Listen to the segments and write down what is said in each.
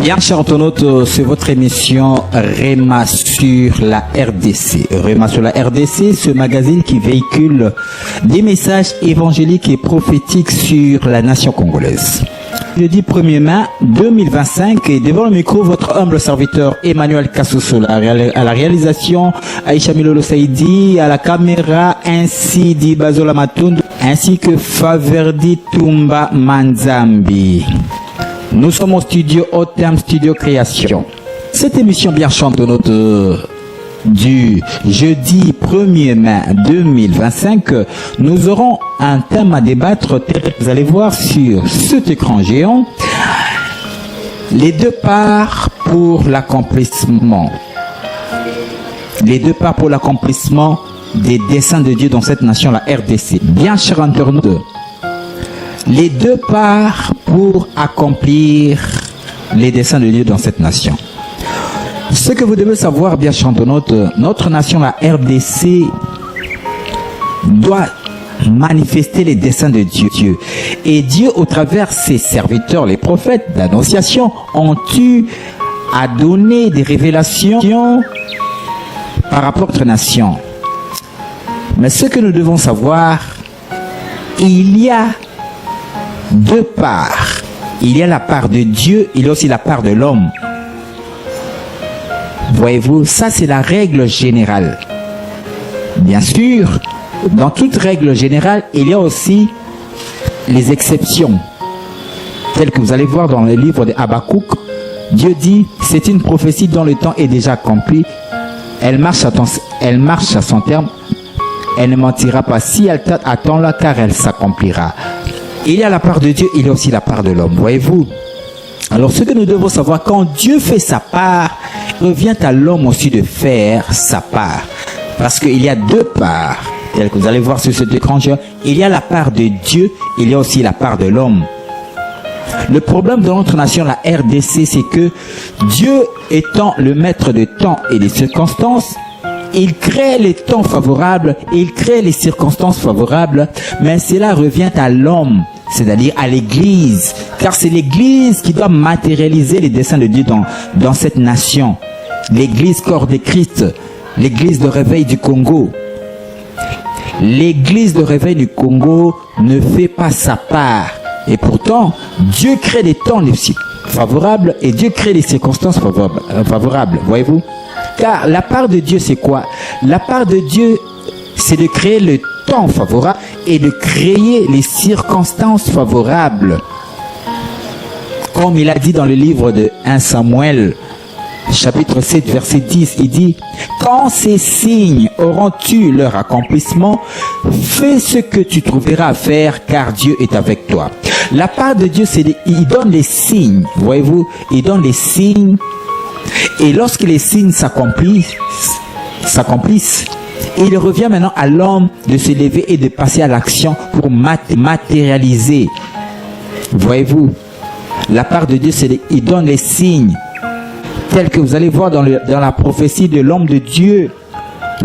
Bien, chers internautes, c'est votre émission Réma sur la RDC. Réma sur la RDC, ce magazine qui véhicule des messages évangéliques et prophétiques sur la nation congolaise. Jeudi 1er mai 2025, et devant le micro, votre humble serviteur Emmanuel Kassoso, à la réalisation Aïcha Milolo Saïdi, à la caméra ainsi dit Bazola Matundu, ainsi que Faverdi Tumba Manzambi. Nous sommes au studio Otem Studio Création. Cette émission bien chantonnote du jeudi 1er mai 2025, nous aurons un thème à débattre. Vous allez voir sur cet écran géant les deux parts pour l'accomplissement. Les deux parts pour l'accomplissement des desseins de Dieu dans cette nation, la RDC. Bien chers internautes, les deux parts pour accomplir les desseins de Dieu dans cette nation. Ce que vous devez savoir, bien chantonnote, notre nation, la RDC, doit manifester les desseins de Dieu. Et Dieu, au travers ses serviteurs, les prophètes d'annonciation, ont eu à donner des révélations par rapport à notre nation. Mais ce que nous devons savoir, il y a deux parts. Il y a la part de Dieu, il y a aussi la part de l'homme. Voyez-vous, ça c'est la règle générale. Bien sûr, dans toute règle générale, il y a aussi les exceptions. Telles que vous allez voir dans le livre de Habakkuk, Dieu dit, c'est une prophétie dont le temps est déjà accompli. Elle marche à son terme. Elle ne mentira pas. Si elle attend-la, car elle s'accomplira. Il y a la part de Dieu, il y a aussi la part de l'homme. Voyez-vous? Alors, ce que nous devons savoir, quand Dieu fait sa part, il revient à l'homme aussi de faire sa part. Parce qu'il y a deux parts, telles que vous allez voir sur cet écran. Il y a la part de Dieu, il y a aussi la part de l'homme. Le problème de notre nation, la RDC, c'est que Dieu étant le maître de temps et des circonstances, il crée les temps favorables, il crée les circonstances favorables, mais cela revient à l'homme, c'est-à-dire à l'Église, car c'est l'Église qui doit matérialiser les desseins de Dieu dans cette nation. L'Église corps de Christ, l'Église de réveil du Congo. L'Église de réveil du Congo ne fait pas sa part. Et pourtant, Dieu crée des temps favorables et Dieu crée les circonstances favorables. Voyez-vous? Car la part de Dieu, c'est quoi? La part de Dieu, c'est de créer le temps favorable et de créer les circonstances favorables. Comme il a dit dans le livre de 1 Samuel, chapitre 7, verset 10, il dit « Quand ces signes auront eu leur accomplissement, fais ce que tu trouveras à faire, car Dieu est avec toi. » La part de Dieu, c'est il donne les signes, voyez-vous, il donne les signes. Et lorsque les signes s'accomplissent, il revient maintenant à l'homme de se lever et de passer à l'action pour matérialiser. Voyez-vous, la part de Dieu, c'est il donne les signes, tels que vous allez voir dans la prophétie de l'homme de Dieu,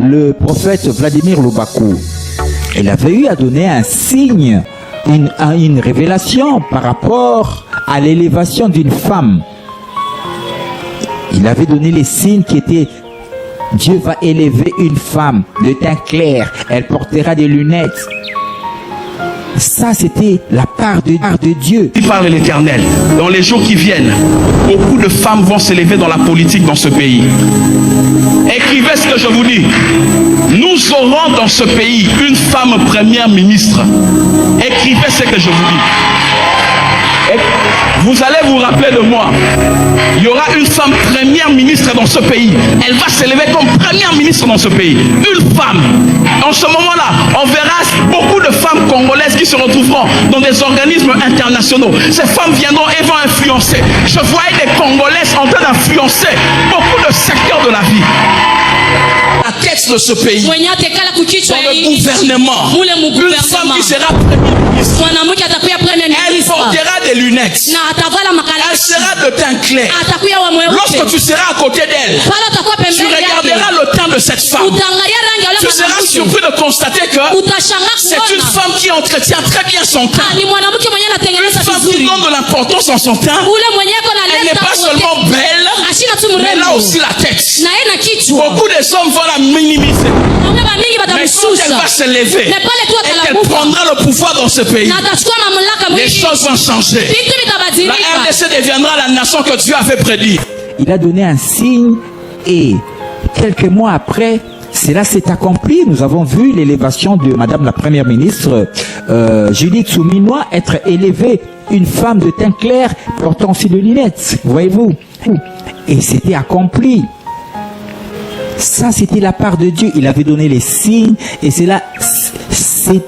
le prophète Vladimir Lubakou. Il avait eu à donner un signe, une révélation par rapport à l'élévation d'une femme. Il avait donné les signes qui étaient: Dieu va élever une femme de teint clair, elle portera des lunettes. Ça, c'était la part de Dieu. Il parle l'Éternel. Dans les jours qui viennent, beaucoup de femmes vont s'élever dans la politique dans ce pays. Écrivez ce que je vous dis. Nous aurons dans ce pays une femme première ministre. Écrivez ce que je vous dis. Vous allez vous rappeler de moi. Il y aura une femme première ministre dans ce pays. Elle va s'élever comme première ministre dans ce pays. Une femme. En ce moment-là, on verra beaucoup de femmes congolaises qui se retrouveront dans des organismes internationaux. Ces femmes viendront et vont influencer. Je voyais des Congolaises en train d'influencer beaucoup de secteurs de la vie. La tête de ce pays, dans le gouvernement, une femme qui sera première ministre, elle portera des lunettes, elle sera de teint clair. Lorsque tu seras à côté d'elle, tu regarderas le temps de cette femme. Tu seras surpris de constater que c'est une femme qui entretient très bien son teint. Une femme qui donne de l'importance en son teint. Elle n'est pas seulement belle, mais elle a aussi la tête. Beaucoup de hommes vont la minimiser. Mais quand elle va se lever et qu'elle prendra le pouvoir dans ce pays, les choses vont changer. La RDC deviendra la nation que Dieu avait prédit. Il a donné un signe et quelques mois après, cela s'est accompli. Nous avons vu l'élévation de Madame la Première ministre Judith Suminwa être élevée, une femme de teint clair portant aussi de lunettes, voyez-vous. Et c'était accompli. Ça, c'était la part de Dieu. Il avait donné les signes et cela s'est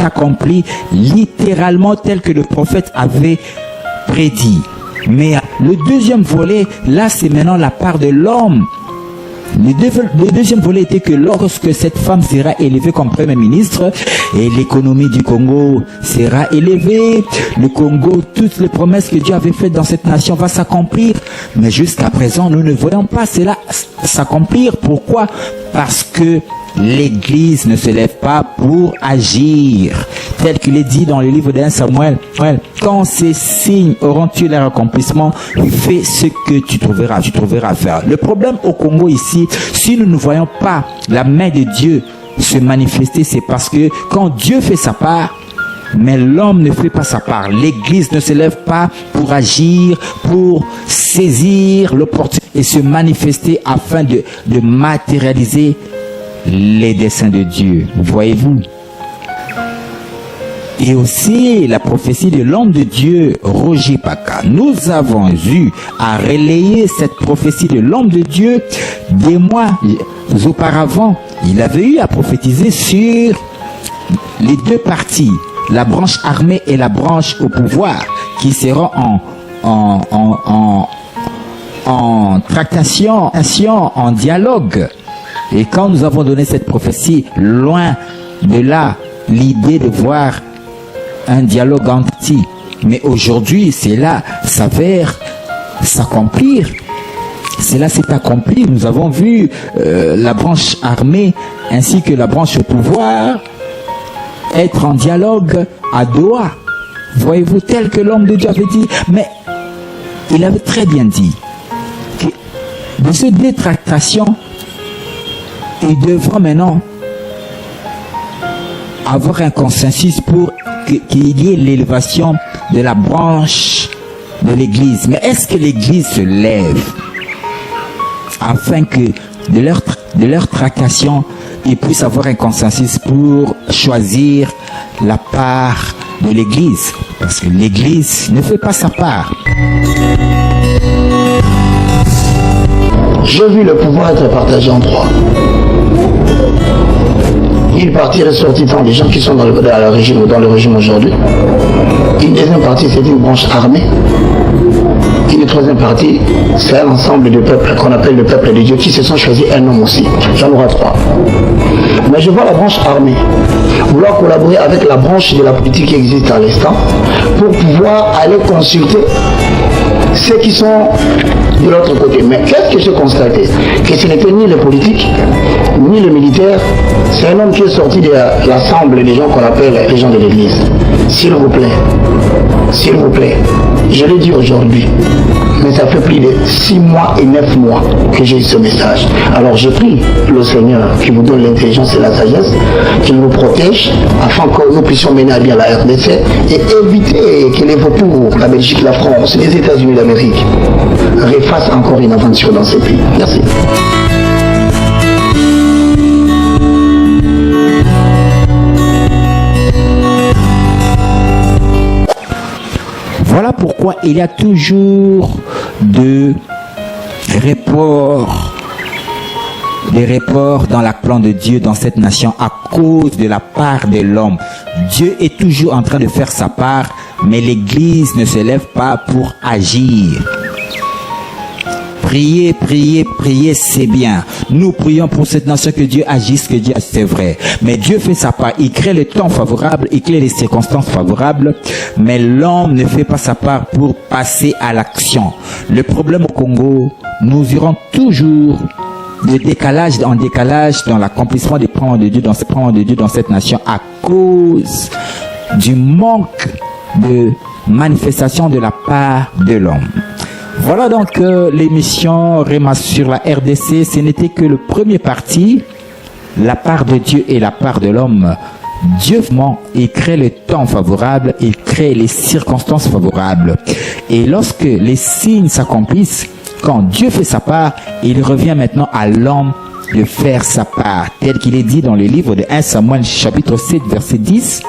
accompli littéralement tel que le prophète avait prédit. Mais le deuxième volet, là, c'est maintenant la part de l'homme. Le deuxième volet était que lorsque cette femme sera élevée comme Premier ministre, et l'économie du Congo sera élevée, le Congo, toutes les promesses que Dieu avait faites dans cette nation vont s'accomplir. Mais jusqu'à présent, nous ne voyons pas cela s'accomplir. Pourquoi? Parce que l'Église ne se lève pas pour agir. Tel qu'il est dit dans le livre d'Un Samuel, quand ces signes auront-ils leur accomplissement, fais ce que tu trouveras à faire. Le problème au Congo ici, si nous ne voyons pas la main de Dieu se manifester, c'est parce que quand Dieu fait sa part, mais l'homme ne fait pas sa part. L'Église ne se lève pas pour agir, pour saisir l'opportunité et se manifester afin de matérialiser les desseins de Dieu. Voyez-vous? Et aussi la prophétie de l'homme de Dieu, Roger Paka. Nous avons eu à relayer cette prophétie de l'homme de Dieu des mois auparavant. Il avait eu à prophétiser sur les deux parties, la branche armée et la branche au pouvoir, qui seront en tractation, en dialogue. Et quand nous avons donné cette prophétie, loin de là l'idée de voir un dialogue anti, mais aujourd'hui cela s'avère s'accomplir. Cela s'est accompli. Nous avons vu la branche armée ainsi que la branche au pouvoir être en dialogue à Doha. Voyez-vous, tel que l'homme de Dieu avait dit. Mais il avait très bien dit que de ces détractations, ils devront maintenant avoir un consensus pour qu'il y ait l'élévation de la branche de l'Église. Mais est-ce que l'Église se lève afin que de leur tractation, ils puissent avoir un consensus pour choisir la part de l'Église? Parce que l'Église ne fait pas sa part. J'ai vu le pouvoir être partagé en trois. Une partie ressortissant des gens qui sont dans le régime aujourd'hui. Une deuxième partie, c'est une branche armée. Une troisième partie, c'est un ensemble de peuples qu'on appelle le peuple de Dieu qui se sont choisis un homme aussi. J'en aurai trois. Mais je vois la branche armée vouloir collaborer avec la branche de la politique qui existe à l'instant pour pouvoir aller consulter ceux qui sont de l'autre côté. Mais qu'est-ce que j'ai constaté? Que ce n'était ni le politique, ni le militaire, c'est un homme qui est sorti de l'assemblée des gens qu'on appelle les gens de l'Église. S'il vous plaît, je l'ai dit aujourd'hui, mais ça fait plus de 6 mois et 9 mois que j'ai eu ce message. Alors je prie le Seigneur qui vous donne l'intelligence et la sagesse, qu'il nous protège, afin que nous puissions mener à bien la RDC et éviter que les vautours, la Belgique, la France, les États-Unis d'Amérique refassent encore une aventure dans ces pays. Merci. Voilà pourquoi il y a toujours des reports dans la plan de Dieu dans cette nation à cause de la part de l'homme. Dieu est toujours en train de faire sa part, mais l'Église ne se lève pas pour agir. Prier, c'est bien. Nous prions pour cette nation que Dieu agisse, que Dieu agisse, c'est vrai. Mais Dieu fait sa part. Il crée le temps favorable, il crée les circonstances favorables, mais l'homme ne fait pas sa part pour passer à l'action. Le problème au Congo, nous irons toujours de décalage en décalage dans l'accomplissement des plans de Dieu dans cette nation à cause du manque de manifestation de la part de l'homme. Voilà donc l'émission Réma sur la RDC. Ce n'était que le premier parti, la part de Dieu et la part de l'homme. Dieu, il crée le temps favorable, il crée les circonstances favorables. Et lorsque les signes s'accomplissent, quand Dieu fait sa part, il revient maintenant à l'homme de faire sa part. Tel qu'il est dit dans le livre de 1 Samuel chapitre 7 verset 10.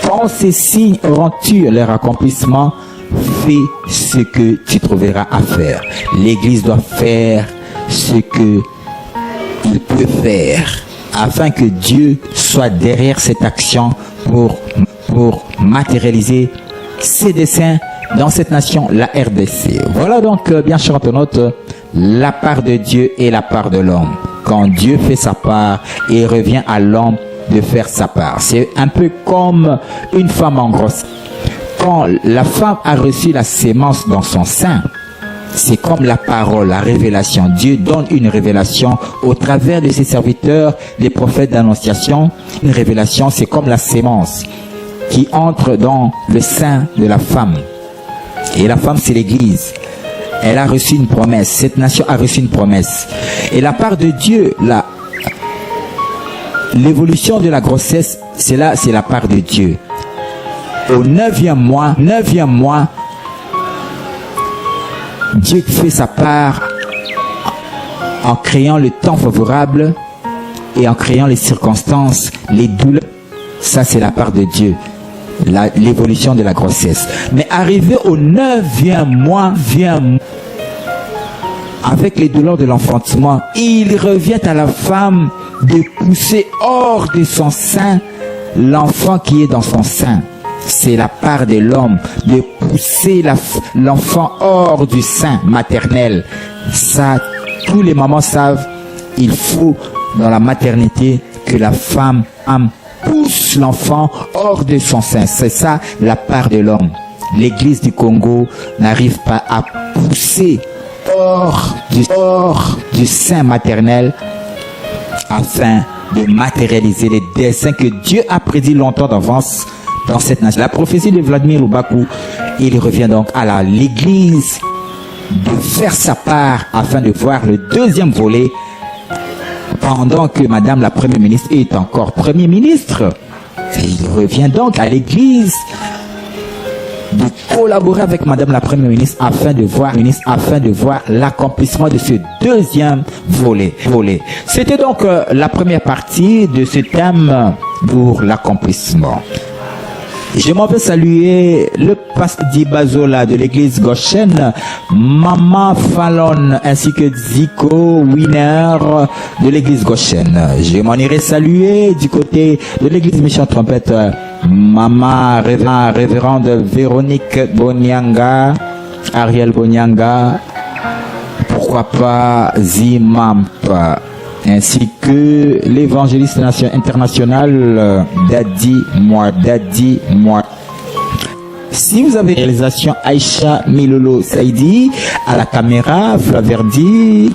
Quand ces signes auront eu leur accomplissement, fais ce que tu trouveras à faire. L'Église doit faire ce qu'il peut faire, afin que Dieu soit derrière cette action pour matérialiser ses desseins dans cette nation, la RDC. Voilà donc, bien chers internautes, la part de Dieu et la part de l'homme. Quand Dieu fait sa part, il revient à l'homme de faire sa part. C'est un peu comme une femme en grossesse. Quand la femme a reçu la sémence dans son sein, c'est comme la parole, la révélation. Dieu donne une révélation au travers de ses serviteurs, les prophètes d'annonciation. Une révélation, c'est comme la sémence qui entre dans le sein de la femme. Et la femme, c'est l'Église. Elle a reçu une promesse. Cette nation a reçu une promesse. Et la part de Dieu, l'évolution de la grossesse, c'est la part de Dieu. Au 9e mois, Dieu fait sa part en créant le temps favorable et en créant les circonstances, les douleurs. Ça, c'est la part de Dieu, l'évolution de la grossesse. Mais arrivé au 9e mois, avec les douleurs de l'enfantement, il revient à la femme de pousser hors de son sein l'enfant qui est dans son sein. C'est la part de l'homme de pousser l'enfant hors du sein maternel. Ça, tous les mamans savent, il faut dans la maternité que la femme pousse l'enfant hors de son sein. C'est ça la part de l'homme. L'Église du Congo n'arrive pas à pousser hors du sein maternel afin de matérialiser les desseins que Dieu a prédits longtemps d'avance dans cette nation. La prophétie de Vladimir Lubaku, il revient donc à l'Église de faire sa part afin de voir le deuxième volet pendant que Madame la Première ministre est encore Premier ministre. Et il revient donc à l'Église de collaborer avec Madame la Première ministre afin de voir l'accomplissement de ce deuxième volet. C'était donc la première partie de ce thème pour l'accomplissement. Je m'en vais saluer le pasteur Dibazola de l'église Goshen, Maman Fallon ainsi que Zico Winner de l'église Goshen. Je m'en irai saluer du côté de l'église Mission Trompette, Maman révérende Véronique Bonyanga, Ariel Bonyanga, pourquoi pas Zimampa, ainsi que l'évangéliste international Daddy Moi. Si vous avez réalisation Aïcha Milolo Saïdi à la caméra, Flaverdi,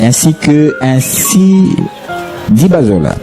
ainsi Dibazola.